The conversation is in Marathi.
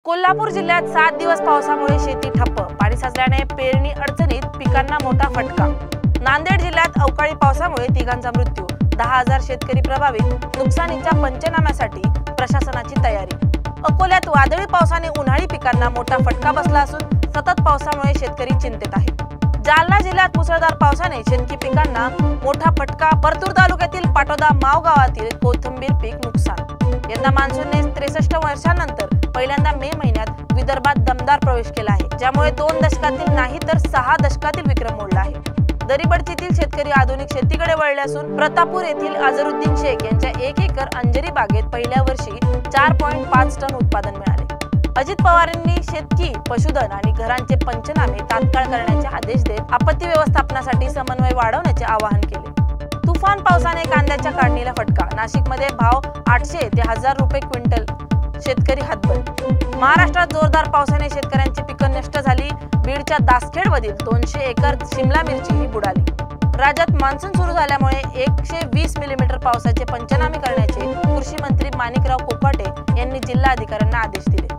कोल्हापूर जिल्ह्यात 7 दिवस पावसामुळे शेती ठप्प, पाणी साचल्याने पेरणी अडचणीत, पिकांना मोठा फटका। नांदेड जिल्ह्यात अवकाळी पावसामुळे तिघांचा मृत्यू, 10,000 शेतकरी प्रभावित, नुकसानीच्या पंचनाम्यासाठी प्रशासनाची तयारी। अकोल्यात वादळी पावसाने उन्हाळी पिकांना मोठा फटका बसला असून सतत पावसामुळे शेतकरी चिंतेत आहेत। जालना जिल्ह्यात मुसळधार पावसाने शेतकी पिकांना मोठा फटका, परतूर तालुक्यातील पाटोदा माव गावातील कोथिंबीर पीक नुकसान। यंदा मान्सूनने 63 वर्षांनंतर पहिल्यांदा मे महिन्यात विदर्भात दमदार प्रवेश केला आहे, ज्यामुळे 2 दशकातील नाही तर 6 दशकातील विक्रम मोडला आहे। दरीबडचीतील शेतकरी आधुनिक शेतीकडे वळले असून प्रतापूर येथील अझरुद्दीन शेख यांच्या 1 एकर अंजरी बागेत पहिल्या वर्षी 4.5 टन उत्पादन मिळाले। अजित पवारांनी शेतकी, पशुधन आणि घरांचे पंचनामे तात्काळ करण्याचे आदेश देत आपत्ती व्यवस्थापनासाठी समन्वय वाढवण्याचे आवाहन केले। तुफान पावसाने कांद्याच्या काढणीला फटका, नाशिकमध्ये भाव 800 ते 1000 रुपये क्विंटल, शेतकरी हतबल। महाराष्ट्रात जोरदार पावसाने शेतकऱ्यांची पिकं नष्ट झाली, बीडच्या दासखेडमधील 200 एकर शिमला मिरचीही बुडाली। राज्यात मान्सून सुरू झाल्यामुळे 120 मिलीमीटर पावसाचे पंचनामे करण्याचे कृषी मंत्री माणिकराव कोकाटे यांनी जिल्हा अधिकाऱ्यांना आदेश दिले।